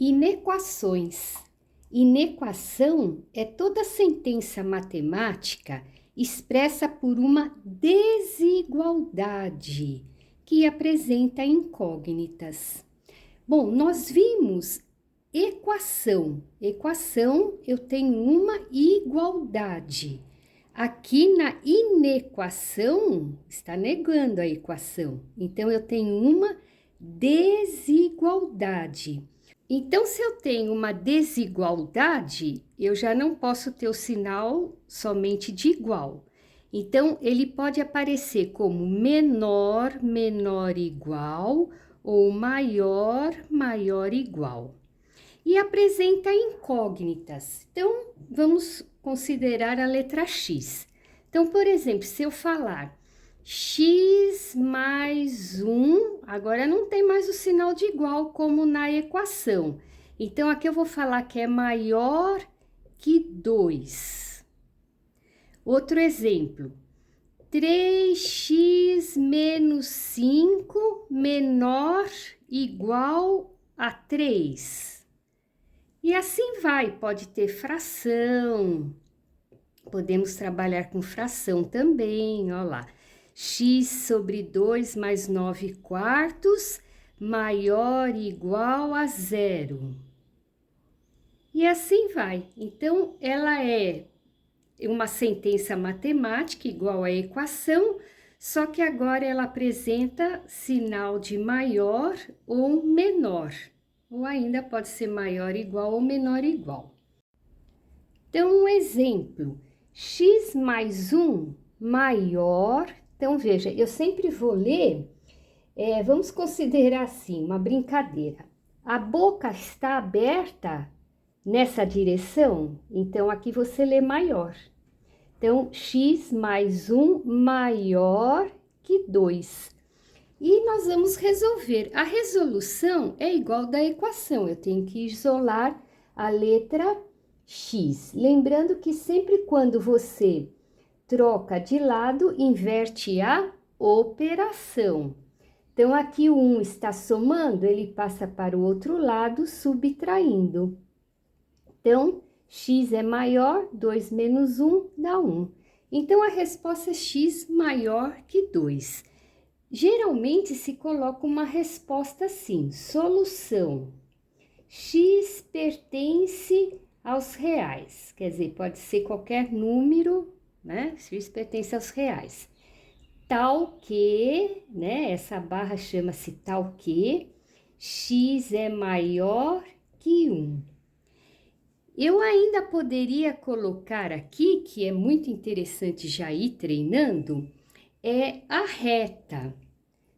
Inequações. Inequação é toda sentença matemática expressa por uma desigualdade que apresenta incógnitas. Bom, nós vimos equação. Equação, eu tenho uma igualdade. Aqui na inequação, está negando a equação. Então, eu tenho uma desigualdade. Então, se eu tenho uma desigualdade, eu já não posso ter o sinal somente de igual. Então, ele pode aparecer como menor, menor igual, ou maior, maior igual. E apresenta incógnitas. Então, vamos considerar a letra X. Então, por exemplo, se eu falar x mais 1, agora não tem mais o sinal de igual como na equação. Então, aqui eu vou falar que é maior que 2. Outro exemplo, 3x menos 5 menor igual a 3. E assim vai, pode ter fração, podemos trabalhar com fração também, ó lá. X sobre 2 mais 9 quartos maior ou igual a 0. E assim vai. Então, ela é uma sentença matemática igual à equação, só que agora ela apresenta sinal de maior ou menor. Ou ainda pode ser maior igual ou menor igual. Então, um exemplo, x mais 1 maior. Então, veja, eu sempre vou ler, vamos considerar assim, uma brincadeira. A boca está aberta nessa direção, então aqui você lê maior. Então, x mais 1 maior que 2. E nós vamos resolver. A resolução é igual da equação, eu tenho que isolar a letra x. Lembrando que sempre quando você troca de lado, inverte a operação. Então, aqui o 1 está somando, ele passa para o outro lado, subtraindo. Então, x é maior, 2 menos 1 dá 1. Então, a resposta é x maior que 2. Geralmente se coloca uma resposta assim, solução. X pertence aos reais, quer dizer, pode ser qualquer número, né? X pertence aos reais. Tal que, né? Essa barra chama-se tal que, x é maior que 1. Eu ainda poderia colocar aqui, que é muito interessante já ir treinando, é a reta.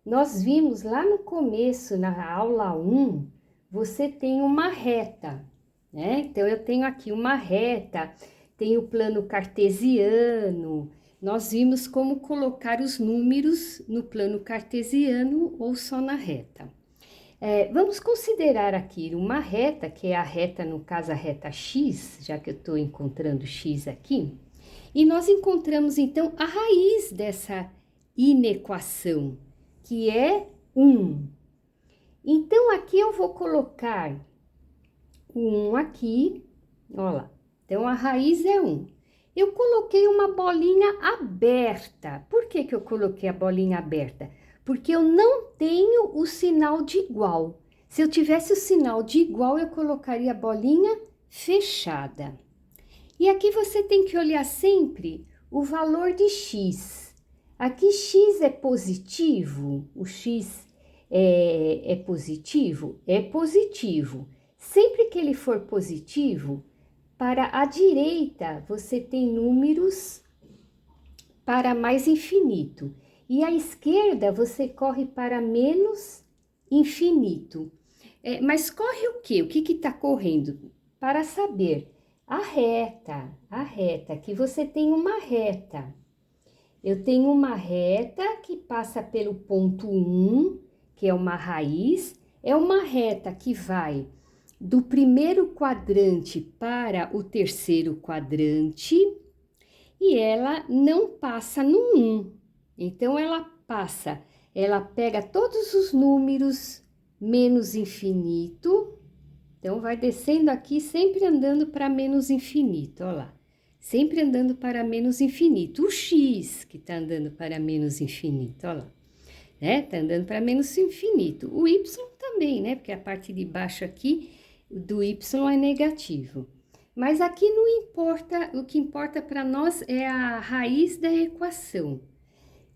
Nós vimos lá no começo, na aula 1, você tem uma reta, né? Então, eu tenho aqui uma reta, tem o plano cartesiano. Nós vimos como colocar os números no plano cartesiano ou só na reta. Vamos considerar aqui uma reta, que é a reta, no caso, a reta x, já que eu estou encontrando x aqui. E nós encontramos, então, a raiz dessa inequação, que é 1. Então, aqui eu vou colocar o 1 aqui, olha lá. Então, a raiz é 1. Eu coloquei uma bolinha aberta. Por que que eu coloquei a bolinha aberta? Porque eu não tenho o sinal de igual. Se eu tivesse o sinal de igual, eu colocaria a bolinha fechada. E aqui você tem que olhar sempre o valor de x. Aqui x é positivo, o x é positivo? É positivo. Sempre que ele for positivo, para a direita você tem números para mais infinito. E à esquerda você corre para menos infinito. Mas corre o quê? O que está correndo? Para saber a reta, aqui você tem uma reta. Eu tenho uma reta que passa pelo ponto 1, que é uma raiz. É uma reta que vai do primeiro quadrante para o terceiro quadrante. E ela não passa no 1. Então, ela pega todos os números menos infinito Então, vai descendo aqui, sempre andando para menos infinito, ó lá. Sempre andando para menos infinito. O x que tá andando para menos infinito, ó lá. Né? Tá andando para menos infinito. O y também, né? Porque a parte de baixo aqui do y é negativo. Mas aqui não importa, o que importa para nós é a raiz da equação.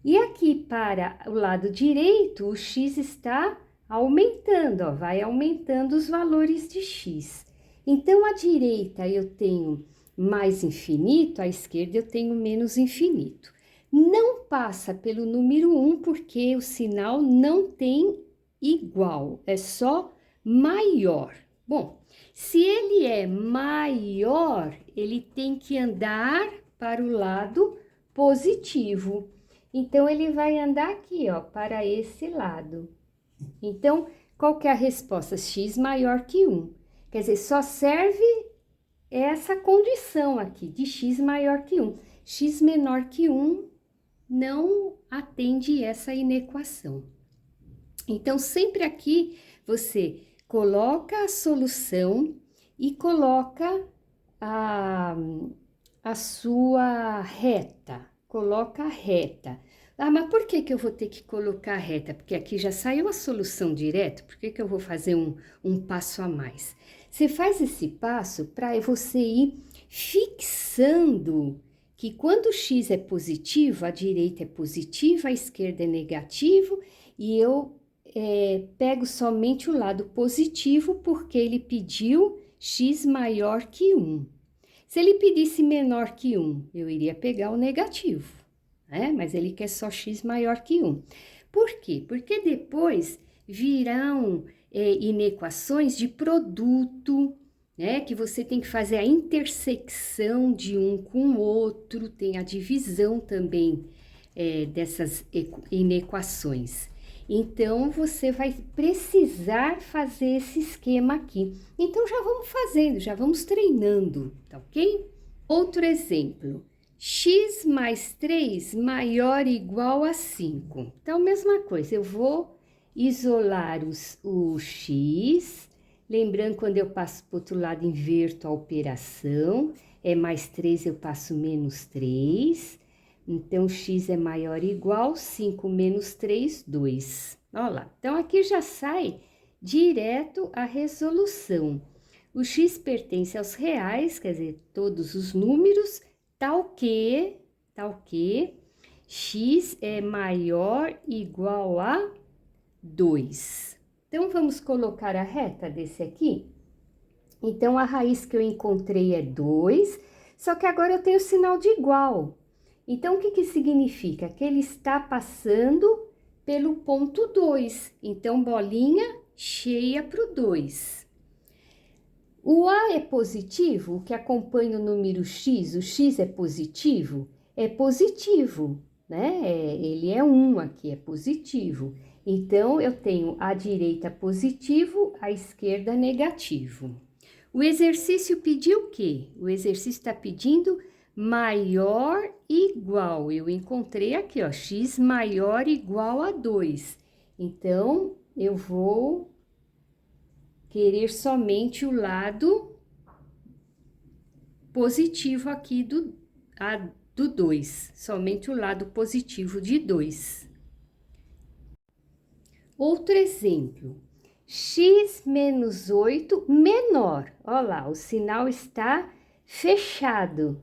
E aqui para o lado direito, o x está aumentando, ó, vai aumentando os valores de x. Então, à direita eu tenho mais infinito, à esquerda eu tenho menos infinito. Não passa pelo número 1, porque o sinal não tem igual, é só maior. Bom, se ele é maior, ele tem que andar para o lado positivo. Então, ele vai andar aqui, ó, para esse lado. Então, qual que é a resposta? X maior que 1. Quer dizer, só serve essa condição aqui, de x maior que 1. X menor que 1 não atende essa inequação. Então, sempre aqui, você coloca a solução e coloca a sua reta. Coloca a reta. Ah, mas por que que eu vou ter que colocar a reta? Porque aqui já saiu a solução direto, por que que eu vou fazer um passo a mais? Você faz esse passo para você ir fixando que quando o x é positivo, a direita é positiva, a esquerda é negativo, e eu pego somente o lado positivo, porque ele pediu x maior que 1. Se ele pedisse menor que 1, eu iria pegar o negativo, né? Mas ele quer só x maior que 1. Por quê? Porque depois virão inequações de produto, né? Que você tem que fazer a intersecção de um com o outro, tem a divisão também dessas inequações. Então, você vai precisar fazer esse esquema aqui. Então, já vamos fazendo, já vamos treinando, tá ok? Outro exemplo, x mais 3 maior ou igual a 5. Então, mesma coisa, eu vou isolar o x, lembrando quando eu passo para o outro lado, inverto a operação, é mais 3, eu passo menos 3. Então, x é maior ou igual, 5 menos 3, 2. Olha lá. Então, aqui já sai direto a resolução. O x pertence aos reais, quer dizer, todos os números, tal que x é maior ou igual a 2. Então, vamos colocar a reta desse aqui? Então, a raiz que eu encontrei é 2, só que agora eu tenho o sinal de igual. Então, o que que significa? Que ele está passando pelo ponto 2. Então, bolinha cheia para o 2. O A é positivo, o que acompanha o número X, o X é positivo, né? Ele é 1 aqui, é positivo. Então, eu tenho à direita positivo, à esquerda negativo. O exercício pediu o quê? O exercício está pedindo maior igual. Eu encontrei aqui, ó, x maior igual a 2. Então, eu vou querer somente o lado positivo aqui do 2, somente o lado positivo de 2. Outro exemplo, x menos 8 menor. Olha lá, o sinal está fechado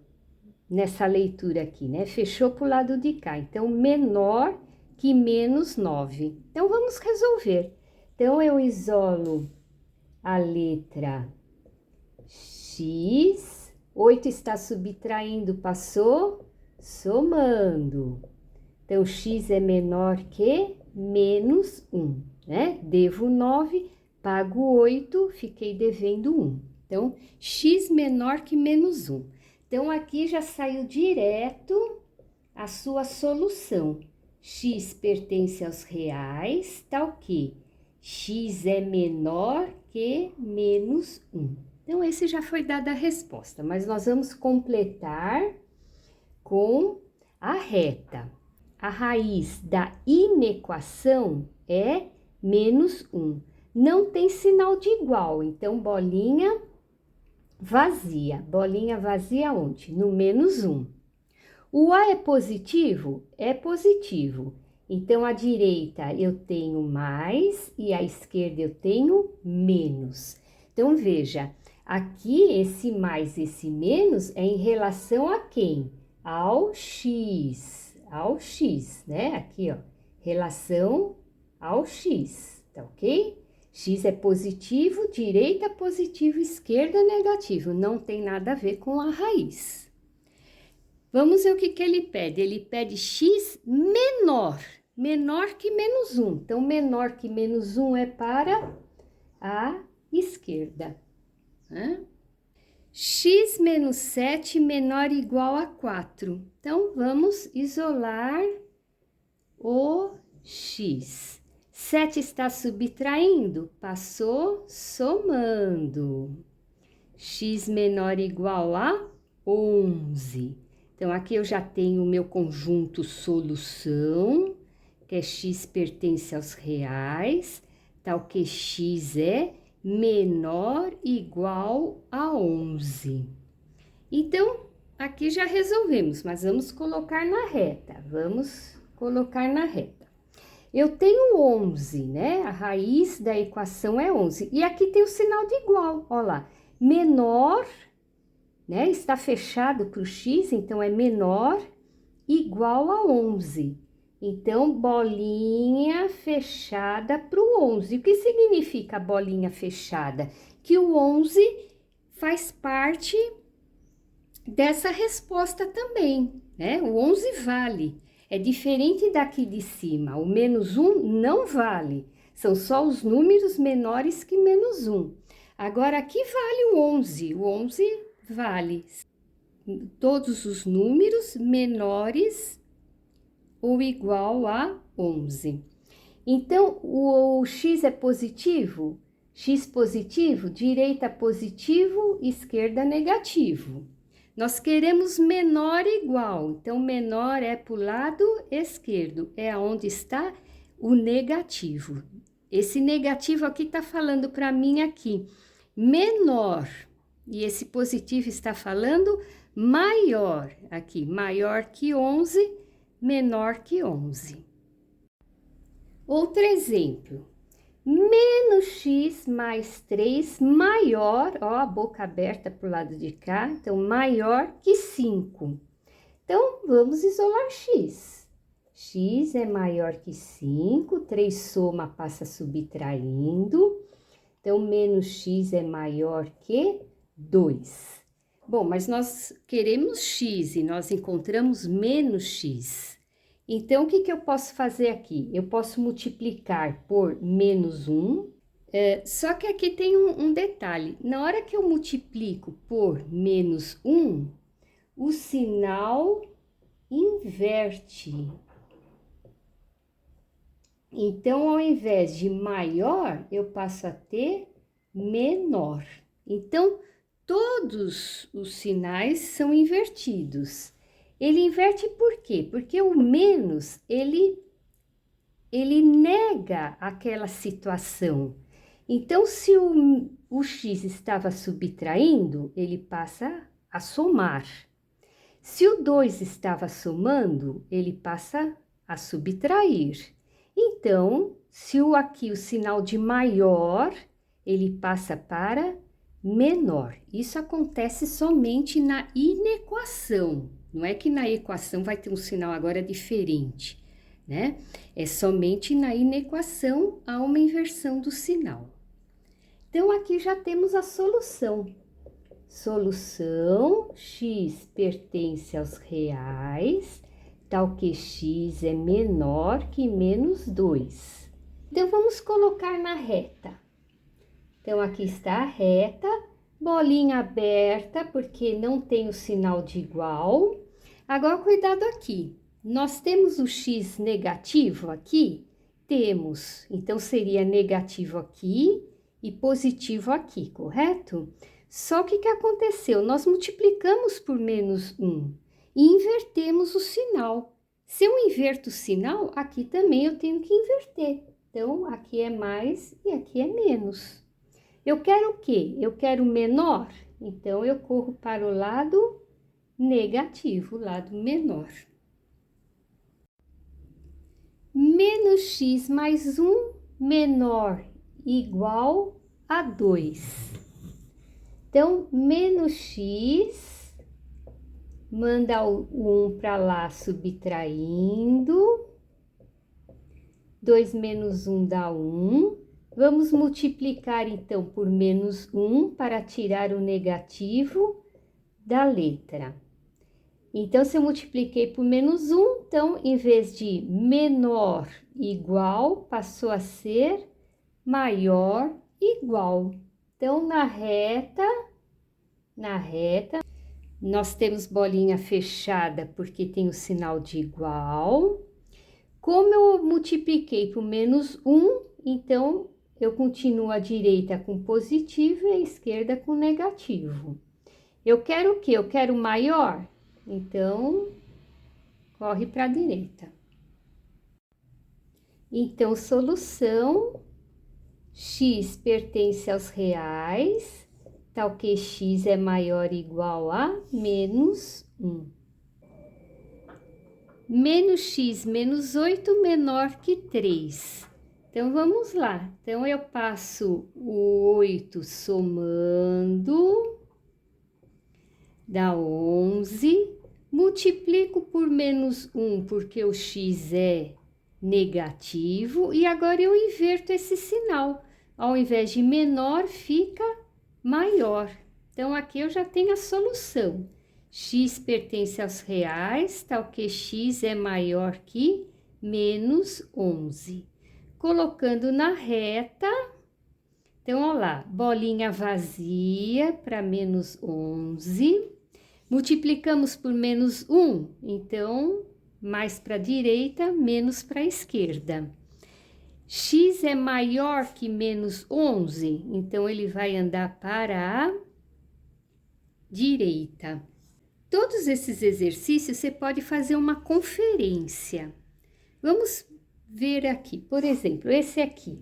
nessa leitura aqui, né? Fechou para o lado de cá. Então, menor que menos 9. Então, vamos resolver. Então, eu isolo a letra x. 8 está subtraindo, passou somando. Então, x é menor que menos 1, né? Devo 9, pago 8, fiquei devendo 1. Então, x menor que menos 1. Então, aqui já saiu direto a sua solução. X pertence aos reais, tal que x é menor que menos 1. Então, esse já foi dada a resposta, mas nós vamos completar com a reta. A raiz da inequação é menos 1. não tem sinal de igual, então bolinha vazia. Bolinha vazia onde? No menos 1. O A é positivo? É positivo. Então, à direita eu tenho mais e à esquerda eu tenho menos. Então, veja, aqui esse mais, esse menos é em relação a quem? Ao x, né? Aqui, ó, relação ao x, tá ok? X é positivo, direita positivo, esquerda negativo, não tem nada a ver com a raiz. Vamos ver o que ele pede. Ele pede x menor que menos 1. Então, menor que menos 1 é para a esquerda. X menos 7 menor ou igual a 4. Então, vamos isolar o x. 7 está subtraindo, passou somando. X menor ou igual a 11. Então, aqui eu já tenho o meu conjunto solução, que é x pertence aos reais, tal que x é menor ou igual a 11. Então, aqui já resolvemos, mas vamos colocar na reta. Eu tenho 11, né? A raiz da equação é 11. E aqui tem o sinal de igual, ó lá. Menor, né? Está fechado para o x, então é menor igual a 11. Então, bolinha fechada para o 11. O que significa bolinha fechada? Que o 11 faz parte dessa resposta também, né? O 11 vale. É diferente daqui de cima. O menos 1 não vale. São só os números menores que menos 1. Agora, aqui vale o 11. O 11 vale todos os números menores ou igual a 11. Então, o x é positivo? X positivo, direita positivo, esquerda negativo. Nós queremos menor ou igual, então menor é para o lado esquerdo, é onde está o negativo. Esse negativo aqui está falando para mim aqui, menor, e esse positivo está falando maior, aqui, maior que 11, menor que 11. Outro exemplo, menos x mais 3 maior, ó, a boca aberta para o lado de cá, então maior que 5. Então, vamos isolar x. X é maior que 5, 3 soma passa subtraindo, então menos x é maior que 2. Bom, mas nós queremos x e nós encontramos menos x. Então, o que eu posso fazer aqui? Eu posso multiplicar por menos 1, só que aqui tem um detalhe. Na hora que eu multiplico por menos 1, o sinal inverte. Então, ao invés de maior, eu passo a ter menor. Então, todos os sinais são invertidos. Ele inverte por quê? Porque o menos, ele nega aquela situação. Então, se o x estava subtraindo, ele passa a somar. Se o 2 estava somando, ele passa a subtrair. Então, se aqui o sinal de maior, ele passa para menor. Isso acontece somente na inequação. Não é que na equação vai ter um sinal agora diferente, né? É somente na inequação há uma inversão do sinal. Então, aqui já temos a solução. Solução, x pertence aos reais, tal que x é menor que menos 2. Então, vamos colocar na reta. Então, aqui está a reta, bolinha aberta, porque não tem o sinal de igual. Agora, cuidado aqui. Nós temos o x negativo aqui? Temos. Então, seria negativo aqui e positivo aqui, correto? Só que o que aconteceu? Nós multiplicamos por menos 1 e invertemos o sinal. Se eu inverto o sinal, aqui também eu tenho que inverter. Então, aqui é mais e aqui é menos. Eu quero o quê? Eu quero menor. Então, eu corro para o lado negativo, o lado menor. Menos x mais 1 menor igual a 2. Então, menos x, manda o 1 para lá subtraindo. 2 menos 1 dá 1. Vamos multiplicar, então, por menos 1 para tirar o negativo da letra. Então, se eu multipliquei por menos 1, então, em vez de menor igual, passou a ser maior igual. Então, na reta, nós temos bolinha fechada porque tem o sinal de igual. Como eu multipliquei por menos 1, então, eu continuo a direita com positivo e a esquerda com negativo. Eu quero o quê? Eu quero maior? Então, corre para a direita. Então, solução, x pertence aos reais, tal que x é maior ou igual a menos 1. Menos x menos 8 menor que 3. Então, vamos lá. Então, eu passo o 8 somando, dá 11. Multiplico por menos 1, porque o x é negativo. E agora eu inverto esse sinal. Ao invés de menor, fica maior. Então, aqui eu já tenho a solução. X pertence aos reais, tal que x é maior que menos 11. Colocando na reta, então, olha lá, bolinha vazia para menos 11. Multiplicamos por menos 1, então, mais para a direita, menos para a esquerda. X é maior que menos 11, então, ele vai andar para a direita. Todos esses exercícios você pode fazer uma conferência. Vamos ver aqui, por exemplo, esse aqui.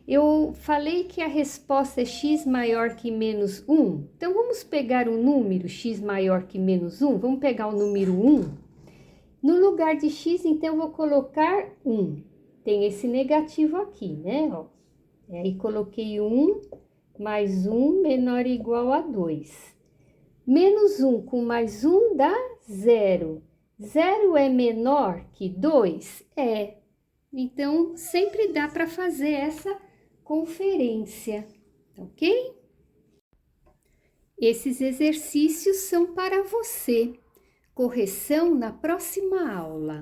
Eu falei que a resposta é x maior que menos 1. Então, vamos pegar o número x maior que menos 1. Vamos pegar o número 1. No lugar de x, então, eu vou colocar 1. Tem esse negativo aqui, né? Ó. Aí, coloquei 1 mais 1 menor ou igual a 2. Menos 1 com mais 1 dá 0. 0 é menor que 2? É. Então, sempre dá para fazer essa conferência, ok? Esses exercícios são para você. Correção na próxima aula.